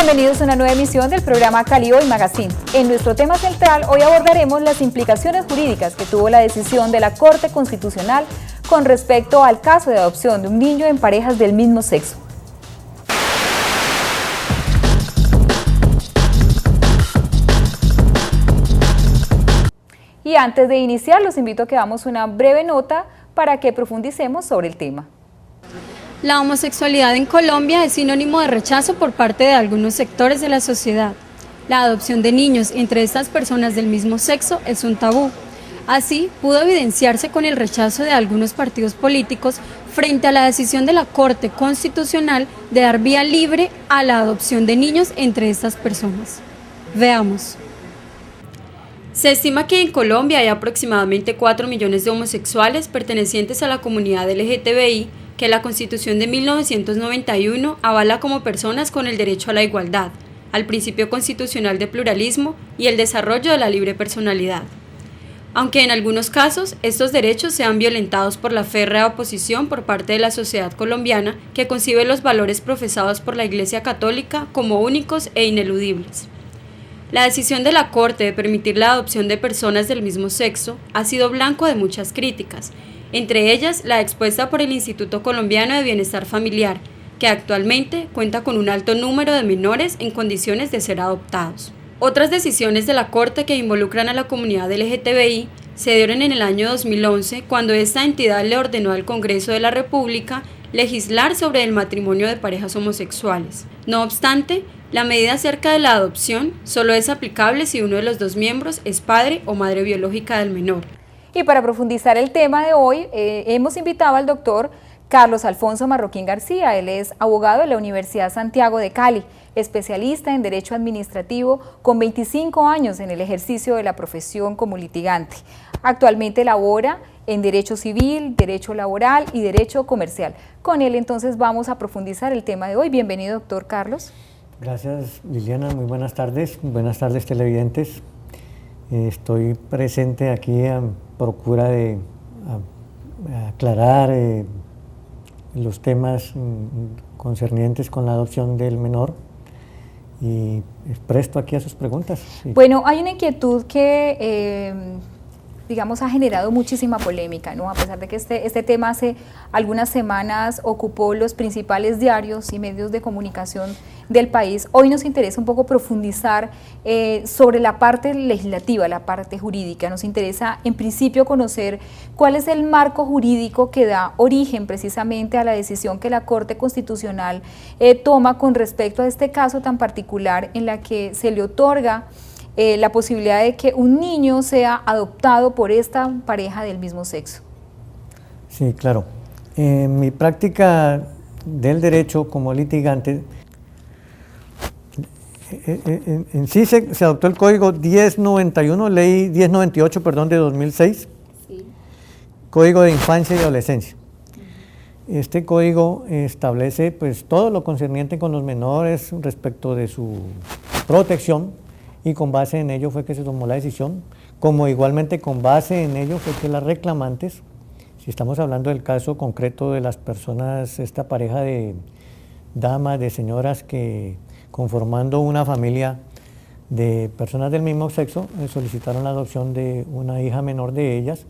Bienvenidos a una nueva emisión del programa Cali Hoy Magazine. En nuestro tema central, hoy abordaremos las implicaciones jurídicas que tuvo la decisión de la Corte Constitucional con respecto al caso de adopción de un niño en parejas del mismo sexo. Y antes de iniciar, los invito a que hagamos una breve nota para que profundicemos sobre el tema. La homosexualidad en Colombia es sinónimo de rechazo por parte de algunos sectores de la sociedad. La adopción de niños entre estas personas del mismo sexo es un tabú. Así, pudo evidenciarse con el rechazo de algunos partidos políticos frente a la decisión de la Corte Constitucional de dar vía libre a la adopción de niños entre estas personas. Veamos. Se estima que en Colombia hay aproximadamente 4 millones de homosexuales pertenecientes a la comunidad LGTBI que la Constitución de 1991 avala como personas con el derecho a la igualdad, al principio constitucional de pluralismo y el desarrollo de la libre personalidad. Aunque en algunos casos estos derechos sean violentados por la férrea oposición por parte de la sociedad colombiana que concibe los valores profesados por la Iglesia Católica como únicos e ineludibles. La decisión de la Corte de permitir la adopción de personas del mismo sexo ha sido blanco de muchas críticas, entre ellas la expuesta por el Instituto Colombiano de Bienestar Familiar, que actualmente cuenta con un alto número de menores en condiciones de ser adoptados. Otras decisiones de la Corte que involucran a la comunidad LGTBI se dieron en el año 2011, cuando esta entidad le ordenó al Congreso de la República legislar sobre el matrimonio de parejas homosexuales. No obstante, la medida acerca de la adopción solo es aplicable si uno de los dos miembros es padre o madre biológica del menor. Y para profundizar el tema de hoy, hemos invitado al doctor Carlos Alfonso Marroquín García. Él es abogado de la Universidad Santiago de Cali, especialista en Derecho Administrativo, con 25 años en el ejercicio de la profesión como litigante. Actualmente labora en Derecho Civil, Derecho Laboral y Derecho Comercial. Con él entonces vamos a profundizar el tema de hoy. Bienvenido, doctor Carlos. Gracias, Liliana. Muy buenas tardes televidentes. Estoy presente aquí a procura de aclarar los temas concernientes con la adopción del menor y presto aquí a sus preguntas. Sí. Bueno, hay una inquietud que digamos ha generado muchísima polémica, ¿no? A pesar de que este tema hace algunas semanas ocupó los principales diarios y medios de comunicación del país, hoy nos interesa un poco profundizar sobre la parte legislativa, la parte jurídica. Nos interesa en principio conocer cuál es el marco jurídico que da origen precisamente a la decisión que la Corte Constitucional toma con respecto a este caso tan particular en la que se le otorga la posibilidad de que un niño sea adoptado por esta pareja del mismo sexo. Sí, claro. En mi práctica del derecho como litigante, en sí se adoptó el Código 1091, Ley 1098, perdón, de 2006, sí. Código de Infancia y Adolescencia. Este código establece pues todo lo concerniente con los menores respecto de su protección, y con base en ello fue que se tomó la decisión, como igualmente con base en ello fue que las reclamantes, si estamos hablando del caso concreto de las personas, esta pareja de damas, de señoras que conformando una familia de personas del mismo sexo, solicitaron la adopción de una hija menor de ellas,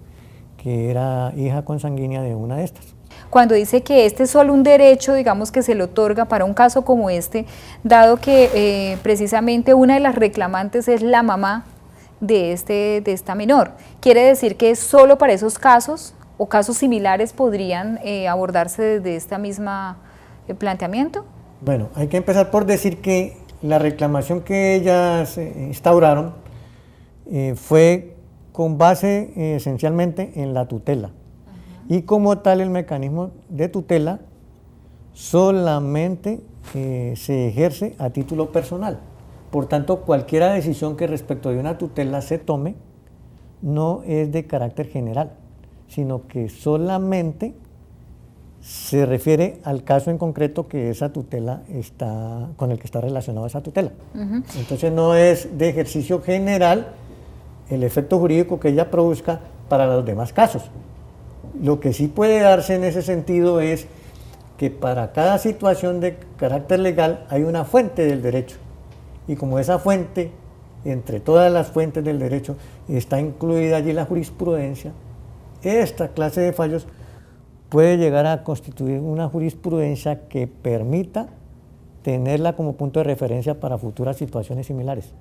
que era hija consanguínea de una de estas. Cuando dice que este es solo un derecho, digamos, que se le otorga para un caso como este, dado que precisamente una de las reclamantes es la mamá de esta menor, ¿quiere decir que solo para esos casos o casos similares podrían abordarse desde esta misma planteamiento? Bueno, hay que empezar por decir que la reclamación que ellas instauraron fue con base esencialmente en la tutela. Y como tal el mecanismo de tutela solamente se ejerce a título personal. Por tanto, cualquier decisión que respecto de una tutela se tome no es de carácter general, sino que solamente se refiere al caso en concreto que esa tutela con el que está relacionada esa tutela. Entonces no es de ejercicio general el efecto jurídico que ella produzca para los demás casos. Lo que sí puede darse en ese sentido es que para cada situación de carácter legal hay una fuente del derecho. Y como esa fuente, entre todas las fuentes del derecho, está incluida allí la jurisprudencia, esta clase de fallos puede llegar a constituir una jurisprudencia que permita tenerla como punto de referencia para futuras situaciones similares.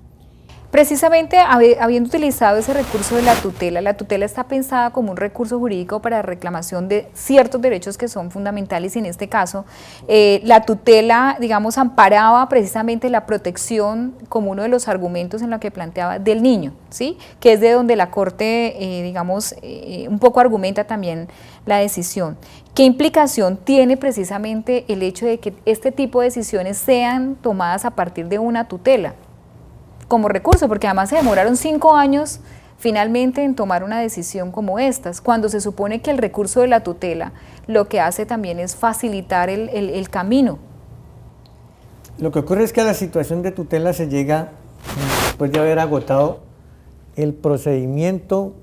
Precisamente habiendo utilizado ese recurso de la tutela está pensada como un recurso jurídico para reclamación de ciertos derechos que son fundamentales y en este caso la tutela, digamos, amparaba precisamente la protección como uno de los argumentos en lo que planteaba del niño, ¿sí? Que es de donde la Corte, digamos, un poco argumenta también la decisión. ¿Qué implicación tiene precisamente el hecho de que este tipo de decisiones sean tomadas a partir de una tutela como recurso? Porque además se demoraron 5 años finalmente en tomar una decisión como estas, cuando se supone que el recurso de la tutela lo que hace también es facilitar el camino. Lo que ocurre es que a la situación de tutela se llega después de haber agotado el procedimiento,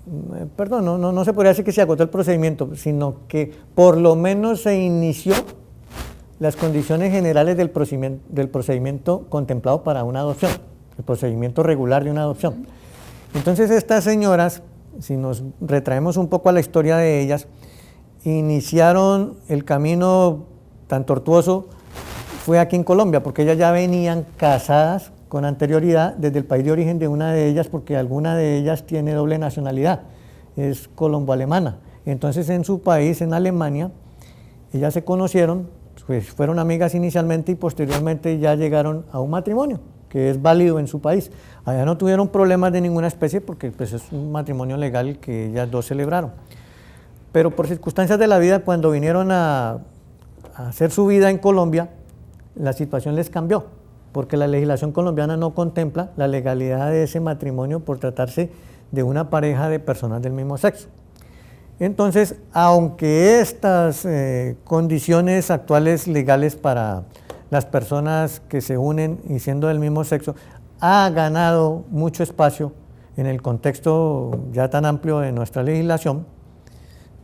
no se podría decir que se agotó el procedimiento, sino que por lo menos se inició las condiciones generales del procedimiento contemplado para una adopción, el procedimiento regular de una adopción. Entonces estas señoras, si nos retraemos un poco a la historia de ellas, iniciaron el camino tan tortuoso, fue aquí en Colombia, porque ellas ya venían casadas con anterioridad desde el país de origen de una de ellas, porque alguna de ellas tiene doble nacionalidad, es colombo-alemana. Entonces en su país, en Alemania, ellas se conocieron, pues fueron amigas inicialmente y posteriormente ya llegaron a un matrimonio que es válido en su país. Allá no tuvieron problemas de ninguna especie porque pues, es un matrimonio legal que ellas dos celebraron. Pero por circunstancias de la vida, cuando vinieron a hacer su vida en Colombia, la situación les cambió, porque la legislación colombiana no contempla la legalidad de ese matrimonio por tratarse de una pareja de personas del mismo sexo. Entonces, aunque estas condiciones actuales legales para las personas que se unen y siendo del mismo sexo ha ganado mucho espacio en el contexto ya tan amplio de nuestra legislación,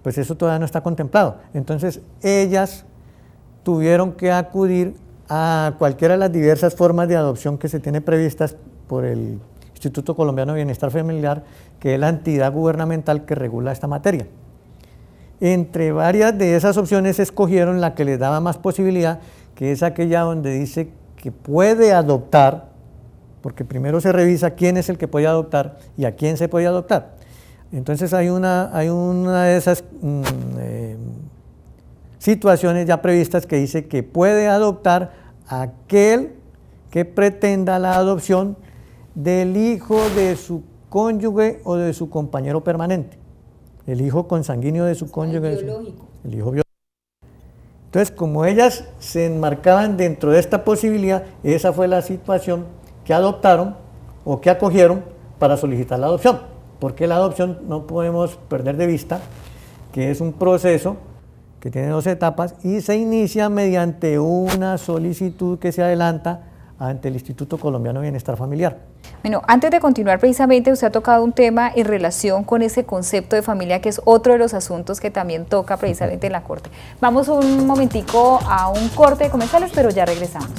pues eso todavía no está contemplado. Entonces, ellas tuvieron que acudir a cualquiera de las diversas formas de adopción que se tiene previstas por el Instituto Colombiano de Bienestar Familiar, que es la entidad gubernamental que regula esta materia. Entre varias de esas opciones escogieron la que les daba más posibilidad, que es aquella donde dice que puede adoptar, porque primero se revisa quién es el que puede adoptar y a quién se puede adoptar. Entonces hay una de esas situaciones ya previstas que dice que puede adoptar aquel que pretenda la adopción del hijo de su cónyuge o de su compañero permanente, el hijo consanguíneo de su cónyuge, el hijo biológico. Entonces, como ellas se enmarcaban dentro de esta posibilidad, esa fue la situación que adoptaron o que acogieron para solicitar la adopción. Porque la adopción no podemos perder de vista que es un proceso que tiene 2 etapas y se inicia mediante una solicitud que se adelanta ante el Instituto Colombiano de Bienestar Familiar. Bueno, antes de continuar, precisamente usted ha tocado un tema en relación con ese concepto de familia, que es otro de los asuntos que también toca precisamente en la Corte. Vamos un momentico a un corte de comerciales, pero ya regresamos.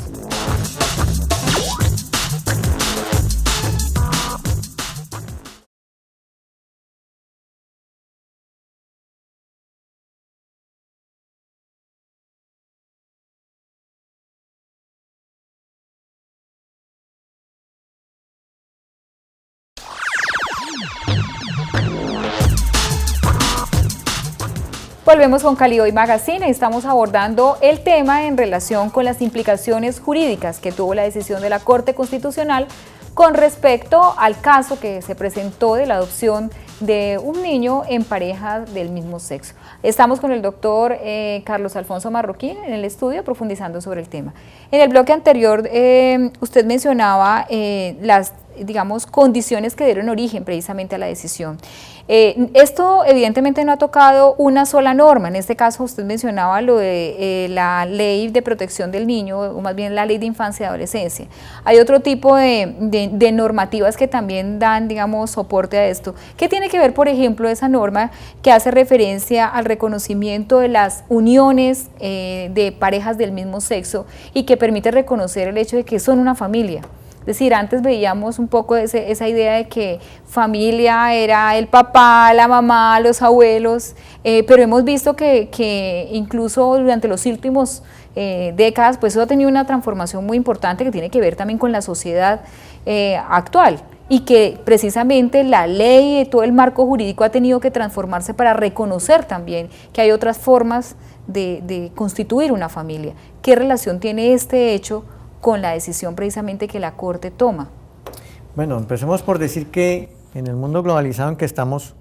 Volvemos con Cali Hoy Magazine. Estamos abordando el tema en relación con las implicaciones jurídicas que tuvo la decisión de la Corte Constitucional con respecto al caso que se presentó de la adopción de un niño en pareja del mismo sexo. Estamos con el doctor Carlos Alfonso Marroquín en el estudio profundizando sobre el tema. En el bloque anterior usted mencionaba las, digamos, condiciones que dieron origen precisamente a la decisión. Esto evidentemente no ha tocado una sola norma. En este caso usted mencionaba lo de la Ley de Protección del Niño, o más bien la Ley de Infancia y Adolescencia. Hay otro tipo de normativas que también dan, digamos, soporte a esto. ¿Qué tiene que ver, por ejemplo, esa norma que hace referencia al reconocimiento de las uniones de parejas del mismo sexo y que permite reconocer el hecho de que son una familia? Es decir, antes veíamos un poco esa idea de que familia era el papá, la mamá, los abuelos, pero hemos visto que incluso durante los últimos décadas, pues eso ha tenido una transformación muy importante que tiene que ver también con la sociedad actual, y que precisamente la ley y todo el marco jurídico ha tenido que transformarse para reconocer también que hay otras formas de constituir una familia. ¿Qué relación tiene este hecho con la decisión precisamente que la Corte toma? Bueno, empecemos por decir que en el mundo globalizado en que estamos,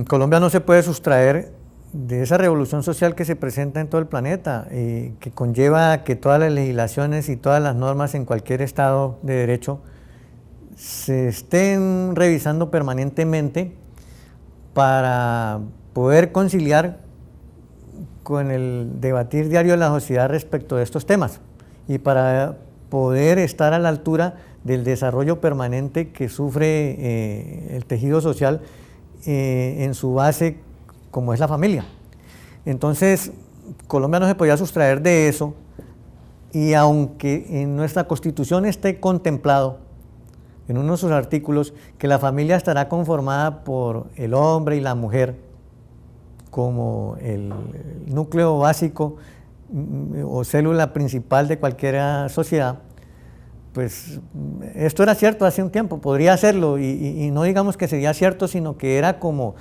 Colombia no se puede sustraer de esa revolución social que se presenta en todo el planeta, que conlleva que todas las legislaciones y todas las normas en cualquier estado de derecho se estén revisando permanentemente para poder conciliar con el debatir diario de la sociedad respecto de estos temas y para poder estar a la altura del desarrollo permanente que sufre el tejido social en su base, como es la familia. Entonces, Colombia no se podía sustraer de eso, y aunque en nuestra Constitución esté contemplado en uno de sus artículos que la familia estará conformada por el hombre y la mujer como el núcleo básico o célula principal de cualquier sociedad, pues esto era cierto hace un tiempo, podría serlo, y no digamos que sería cierto, sino que era como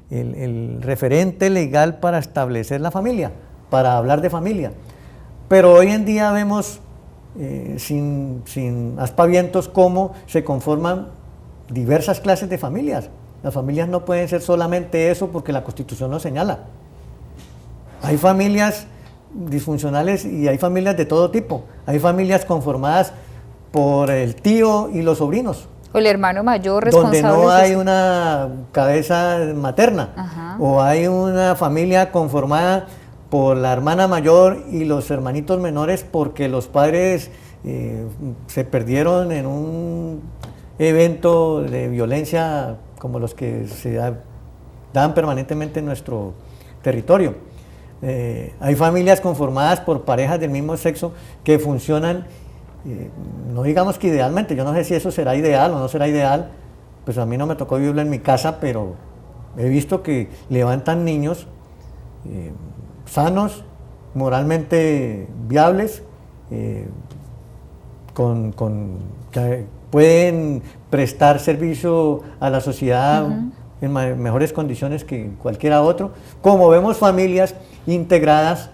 el referente legal para establecer la familia, para hablar de familia. Pero hoy en día vemos sin aspavientos cómo se conforman diversas clases de familias. Las familias no pueden ser solamente eso porque la Constitución lo señala. Hay familias disfuncionales y hay familias de todo tipo. Hay familias conformadas por el tío y los sobrinos. O el hermano mayor responsable. Donde no hay una cabeza materna. Ajá. O hay una familia conformada por la hermana mayor y los hermanitos menores porque los padres se perdieron en un evento de violencia como los que se dan permanentemente en nuestro territorio. Hay familias conformadas por parejas del mismo sexo que funcionan, no digamos que idealmente, yo no sé si eso será ideal o no será ideal, pues a mí no me tocó vivirlo en mi casa, pero he visto que levantan niños sanos, moralmente viables, que pueden prestar servicio a la sociedad en mejores condiciones que cualquiera otro, como vemos familias integradas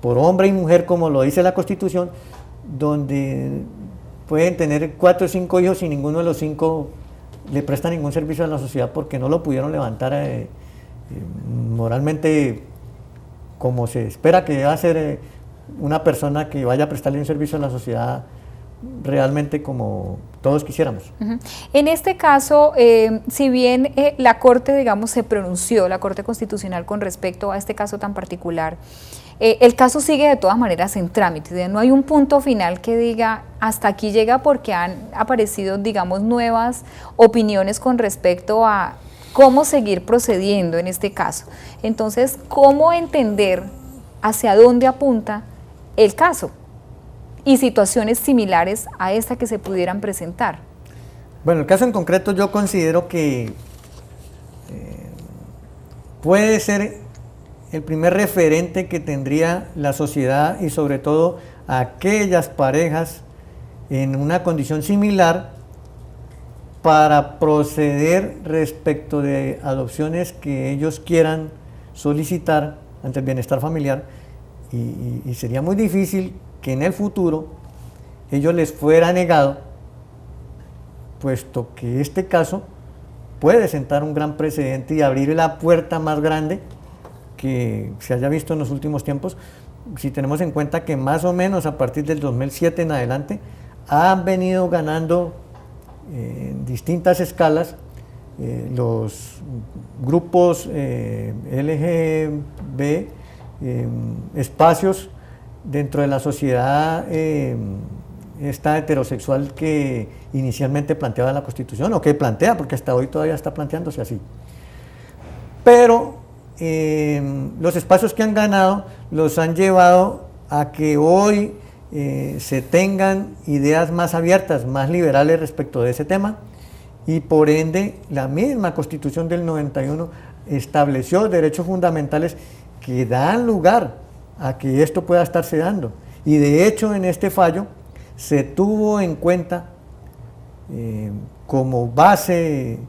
por hombre y mujer, como lo dice la Constitución, donde pueden tener 4 o 5 hijos y ninguno de los 5 le presta ningún servicio a la sociedad porque no lo pudieron levantar moralmente como se espera que deba ser una persona que vaya a prestarle un servicio a la sociedad realmente como todos quisiéramos. En este caso, si bien la Corte, digamos, se pronunció, la Corte Constitucional con respecto a este caso tan particular, el caso sigue de todas maneras en trámite, no hay un punto final que diga hasta aquí llega porque han aparecido, digamos, nuevas opiniones con respecto a cómo seguir procediendo en este caso. Entonces, ¿cómo entender hacia dónde apunta el caso y situaciones similares a esta que se pudieran presentar? Bueno, el caso en concreto yo considero que puede ser el primer referente que tendría la sociedad y sobre todo aquellas parejas en una condición similar para proceder respecto de adopciones que ellos quieran solicitar ante el bienestar familiar, y sería muy difícil que en el futuro ellos les fuera negado, puesto que este caso puede sentar un gran precedente y abrir la puerta más grande que se haya visto en los últimos tiempos, si tenemos en cuenta que más o menos a partir del 2007 en adelante han venido ganando en distintas escalas los grupos LGB, espacios dentro de la sociedad esta heterosexual que inicialmente planteaba la Constitución, o que plantea, porque hasta hoy todavía está planteándose así. Pero los espacios que han ganado los han llevado a que hoy se tengan ideas más abiertas, más liberales respecto de ese tema, y por ende la misma Constitución del 91 estableció derechos fundamentales que dan lugar a que esto pueda estarse dando. Y de hecho en este fallo se tuvo en cuenta como base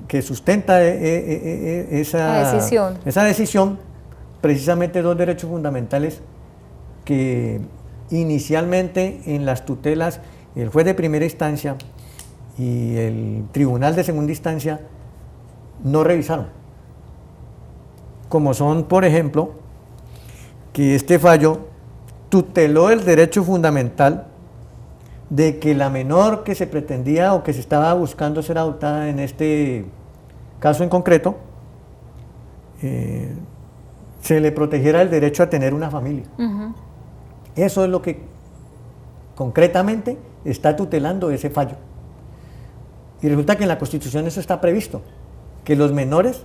que sustenta esa decisión, precisamente dos derechos fundamentales que inicialmente en las tutelas el juez de primera instancia y el tribunal de segunda instancia no revisaron, como son, por ejemplo, que este fallo tuteló el derecho fundamental de que la menor que se pretendía o que se estaba buscando ser adoptada en este caso en concreto, se le protegiera el derecho a tener una familia. Eso es lo que concretamente está tutelando ese fallo. Y resulta que en la Constitución eso está previsto, que los menores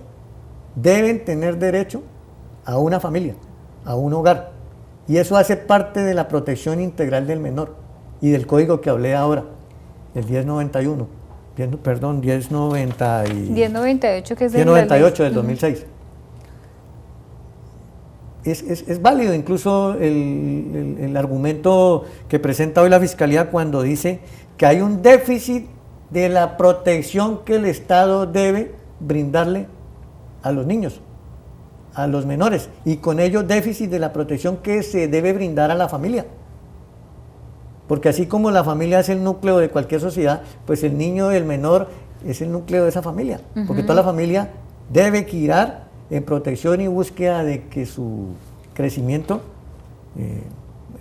deben tener derecho a una familia, a un hogar. Y eso hace parte de la protección integral del menor y del código que hablé ahora, el 1091, perdón, 1098, que es 1098 del 2006. Es válido incluso el argumento que presenta hoy la Fiscalía cuando dice que hay un déficit de la protección que el Estado debe brindarle a los niños, a los menores, y con ello déficit de la protección que se debe brindar a la familia. Porque así como la familia es el núcleo de cualquier sociedad, pues el niño, el menor, es el núcleo de esa familia. Porque toda la familia debe girar en protección y búsqueda de que su crecimiento,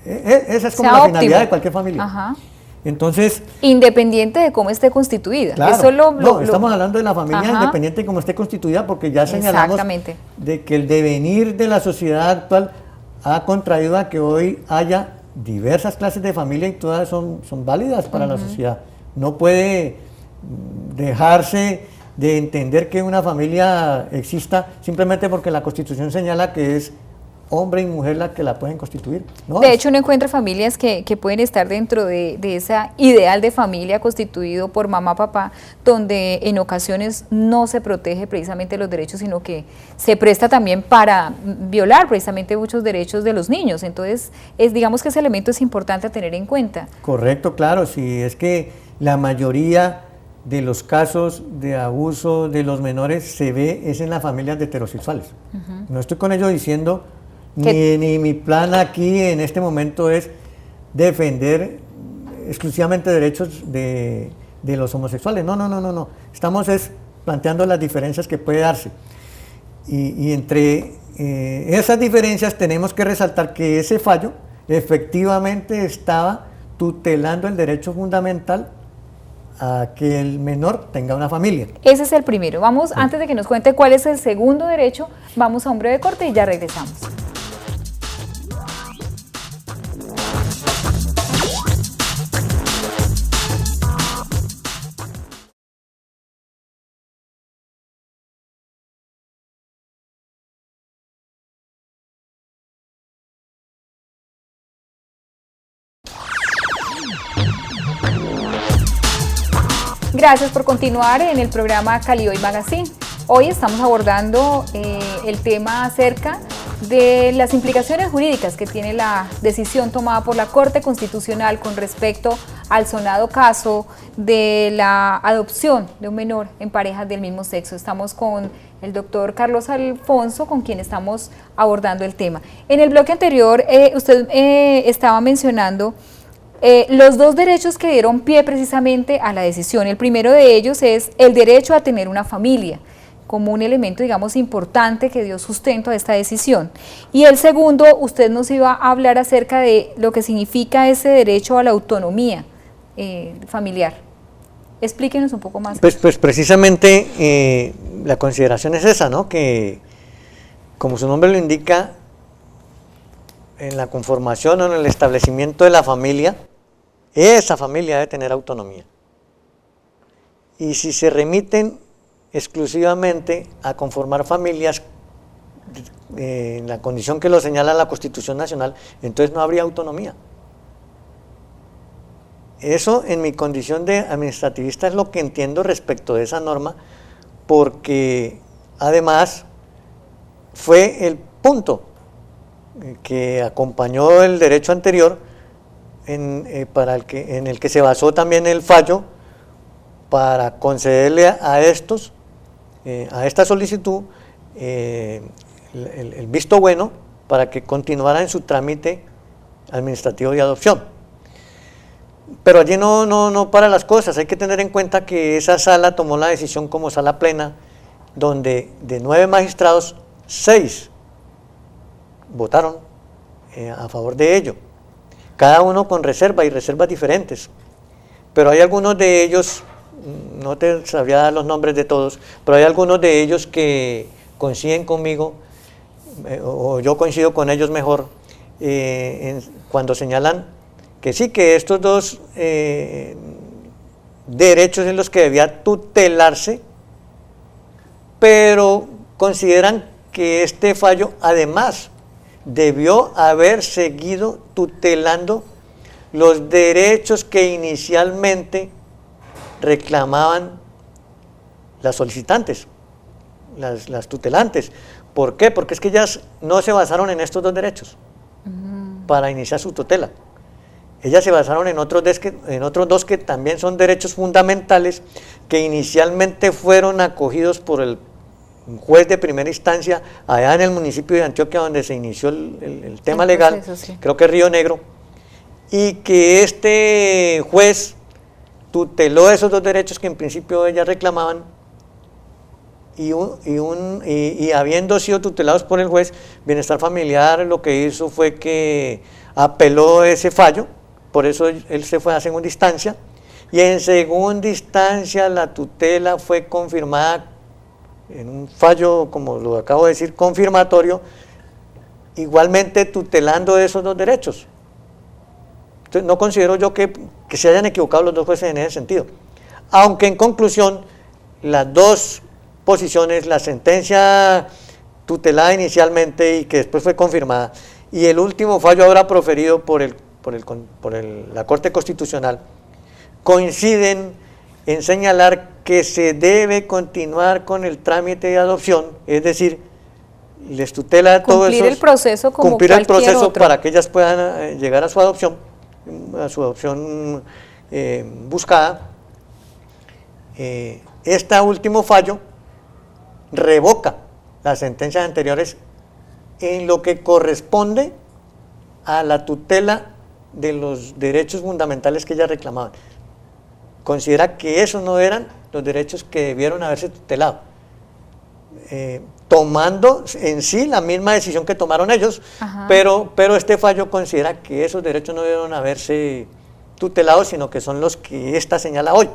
esa es como la finalidad de cualquier familia. Entonces, independiente de cómo esté constituida. Claro, eso estamos hablando de la familia independiente de cómo esté constituida, porque ya señalamos de que el devenir de la sociedad actual ha contraído a que hoy haya diversas clases de familia y todas son válidas para la sociedad. No puede dejarse de entender que una familia exista simplemente porque la Constitución señala que es hombre y mujer la que la pueden constituir. No, de hecho, uno encuentra familias que pueden estar dentro de esa ideal de familia constituido por mamá, papá, donde en ocasiones no se protege precisamente los derechos, sino que se presta también para violar precisamente muchos derechos de los niños. Entonces, digamos que ese elemento es importante a tener en cuenta. Correcto, claro, sí, es que la mayoría de los casos de abuso de los menores se ve es en las familias de heterosexuales. No estoy con ello diciendo ni mi plan aquí en este momento es defender exclusivamente derechos de los homosexuales. No. Estamos planteando las diferencias que puede darse. Y entre esas diferencias tenemos que resaltar que ese fallo efectivamente estaba tutelando el derecho fundamental a que el menor tenga una familia. Ese es el primero. Vamos, antes de que nos cuente cuál es el segundo derecho, vamos a un breve corte y ya regresamos. Gracias por continuar en el programa Cali Hoy Magazine. Hoy estamos abordando el tema acerca de las implicaciones jurídicas que tiene la decisión tomada por la Corte Constitucional con respecto al sonado caso de la adopción de un menor en parejas del mismo sexo. Estamos con el doctor Carlos Alfonso, con quien estamos abordando el tema. En el bloque anterior, usted estaba mencionando los dos derechos que dieron pie precisamente a la decisión. El primero de ellos es el derecho a tener una familia, como un elemento, digamos, importante que dio sustento a esta decisión. Y el segundo, usted nos iba a hablar acerca de lo que significa ese derecho a la autonomía familiar. Explíquenos un poco más. Pues precisamente la consideración es esa, ¿no? Que, como su nombre lo indica, en la conformación o en el establecimiento de la familia, esa familia debe tener autonomía. Y si se remiten exclusivamente a conformar familias en la condición que lo señala la Constitución Nacional, entonces no habría autonomía. Eso en mi condición de administrativista es lo que entiendo respecto de esa norma, porque además fue el punto que acompañó el derecho anterior en el que se basó también el fallo para concederle a esta solicitud el visto bueno para que continuara en su trámite administrativo de adopción. Pero allí no para las cosas. Hay que tener en cuenta que esa sala tomó la decisión como sala plena, donde de 9 magistrados, 6 votaron a favor de ello, cada uno con reserva y reservas diferentes. Pero hay algunos de ellos, no te sabría dar los nombres de todos, pero hay algunos de ellos que coinciden conmigo, o yo coincido con ellos mejor, cuando señalan que sí, que estos dos derechos en los que debía tutelarse, pero consideran que este fallo además debió haber seguido tutelando los derechos que inicialmente reclamaban las solicitantes, las tutelantes. ¿Por qué? Porque es que ellas no se basaron en estos dos derechos para iniciar su tutela. Ellas se basaron en otros dos que también son derechos fundamentales, que inicialmente fueron acogidos por el juez de primera instancia allá en el municipio de Antioquia, donde se inició el tema legal, proceso, sí. Creo que es Río Negro, y que este juez tuteló esos dos derechos que en principio ellas reclamaban, y habiendo sido tutelados por el juez, Bienestar Familiar lo que hizo fue que apeló ese fallo. Por eso él se fue a segunda instancia, y en segunda instancia la tutela fue confirmada en un fallo, como lo acabo de decir, confirmatorio, igualmente tutelando esos dos derechos. Entonces no considero yo que se hayan equivocado los dos jueces en ese sentido. Aunque en conclusión, las dos posiciones, la sentencia tutelada inicialmente y que después fue confirmada, y el último fallo ahora proferido por la Corte Constitucional, coinciden en señalar que se debe continuar con el trámite de adopción, es decir, les tutela todo eso, cumplir el proceso como cumplir el proceso otro, para que ellas puedan llegar a su adopción buscada. Este último fallo revoca las sentencias anteriores en lo que corresponde a la tutela de los derechos fundamentales que ellas reclamaban. Considera que esos no eran los derechos que debieron haberse tutelado, tomando en sí la misma decisión que tomaron ellos, pero este fallo considera que esos derechos no debieron haberse tutelado, sino que son los que esta señala hoy.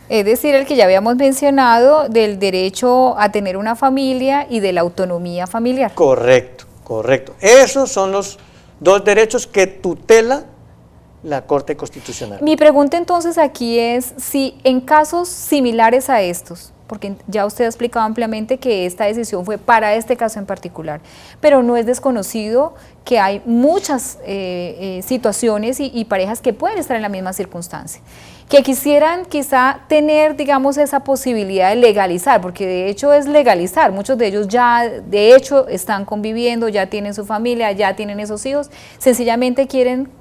Es decir, el que ya habíamos mencionado del derecho a tener una familia y de la autonomía familiar. Correcto, correcto. Esos son los dos derechos que tutela la Corte Constitucional. Mi pregunta entonces aquí es si en casos similares a estos, porque ya usted ha explicado ampliamente que esta decisión fue para este caso en particular, pero no es desconocido que hay muchas situaciones y parejas que pueden estar en la misma circunstancia, que quisieran quizá tener, digamos, esa posibilidad de legalizar, porque de hecho es legalizar, muchos de ellos ya de hecho están conviviendo, ya tienen su familia, ya tienen esos hijos, sencillamente quieren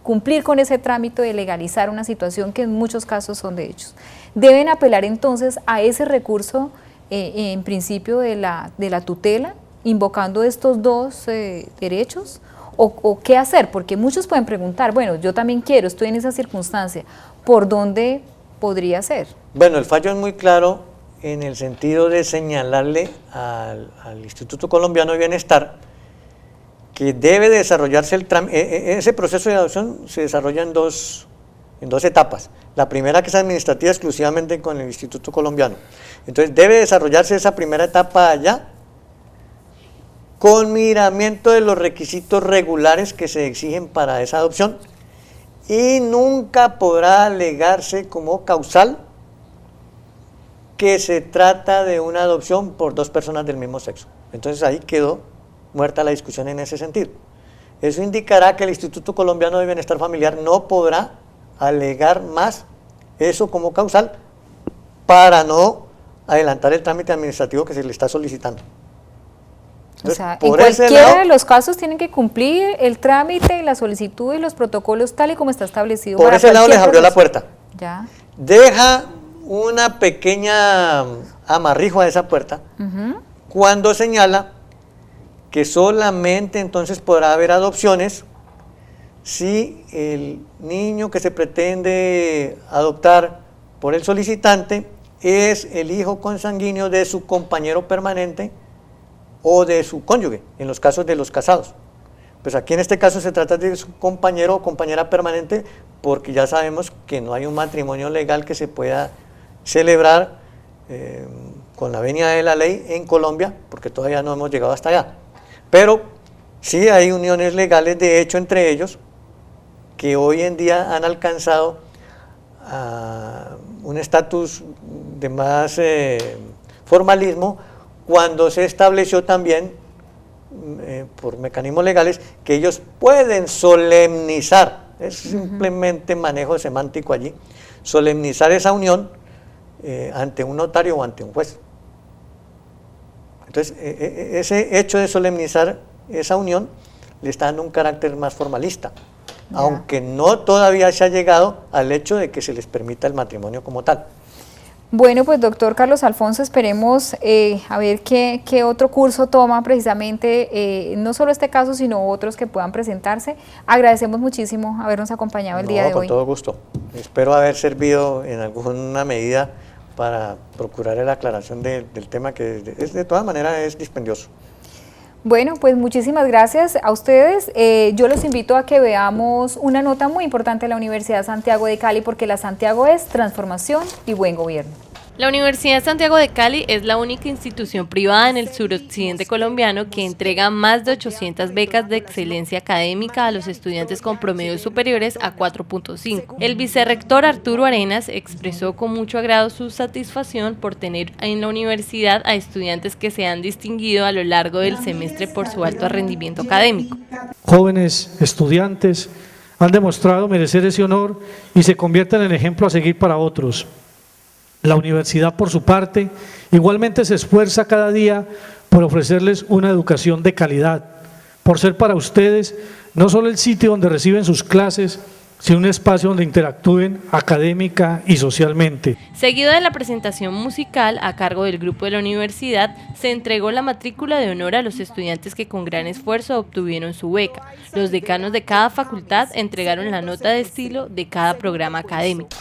cumplir con ese trámite de legalizar una situación que en muchos casos son de ellos. Deben apelar entonces a ese recurso en principio de la tutela, invocando estos dos derechos, o qué hacer, porque muchos pueden preguntar, bueno, yo también quiero, estoy en esa circunstancia, ¿por dónde podría ser? Bueno, el fallo es muy claro en el sentido de señalarle al Instituto Colombiano de Bienestar que debe desarrollarse ese proceso de adopción se desarrolla en dos etapas. La primera, que es administrativa exclusivamente con el Instituto Colombiano. Entonces debe desarrollarse esa primera etapa allá, con miramiento de los requisitos regulares que se exigen para esa adopción, y nunca podrá alegarse como causal que se trata de una adopción por dos personas del mismo sexo. Entonces ahí quedó muerta la discusión en ese sentido. Eso indicará que el Instituto Colombiano de Bienestar Familiar no podrá alegar más eso como causal para no adelantar el trámite administrativo que se le está solicitando. Entonces, o sea, en cualquiera de los casos tienen que cumplir el trámite, la solicitud y los protocolos tal y como está establecido. Por ese lado les abrió la puerta. Ya. Deja una pequeña amarrijo a esa puerta cuando señala que solamente entonces podrá haber adopciones si el niño que se pretende adoptar por el solicitante es el hijo consanguíneo de su compañero permanente o de su cónyuge, en los casos de los casados. Pues aquí en este caso se trata de su compañero o compañera permanente, porque ya sabemos que no hay un matrimonio legal que se pueda celebrar con la venia de la ley en Colombia, porque todavía no hemos llegado hasta allá. Pero sí hay uniones legales, de hecho, entre ellos, que hoy en día han alcanzado un estatus de más formalismo, cuando se estableció también por mecanismos legales que ellos pueden solemnizar, es simplemente manejo semántico allí, solemnizar esa unión ante un notario o ante un juez. Entonces, ese hecho de solemnizar esa unión le está dando un carácter más formalista, aunque no todavía se ha llegado al hecho de que se les permita el matrimonio como tal. Bueno, pues doctor Carlos Alfonso, esperemos a ver qué otro curso toma precisamente, no solo este caso, sino otros que puedan presentarse. Agradecemos muchísimo habernos acompañado el día de hoy. Con todo gusto. Espero haber servido en alguna medida para procurar la aclaración del tema, que de todas maneras es dispendioso. Bueno, pues muchísimas gracias a ustedes. Yo los invito a que veamos una nota muy importante de la Universidad Santiago de Cali, porque la Santiago es transformación y buen gobierno. La Universidad Santiago de Cali es la única institución privada en el suroccidente colombiano que entrega más de 800 becas de excelencia académica a los estudiantes con promedios superiores a 4.5. El vicerrector Arturo Arenas expresó con mucho agrado su satisfacción por tener en la universidad a estudiantes que se han distinguido a lo largo del semestre por su alto rendimiento académico. Jóvenes estudiantes han demostrado merecer ese honor y se convierten en ejemplo a seguir para otros. La universidad, por su parte, igualmente se esfuerza cada día por ofrecerles una educación de calidad, por ser para ustedes no solo el sitio donde reciben sus clases, sino un espacio donde interactúen académica y socialmente. Seguido de la presentación musical a cargo del grupo de la universidad, se entregó la matrícula de honor a los estudiantes que con gran esfuerzo obtuvieron su beca. Los decanos de cada facultad entregaron la nota de estilo de cada programa académico.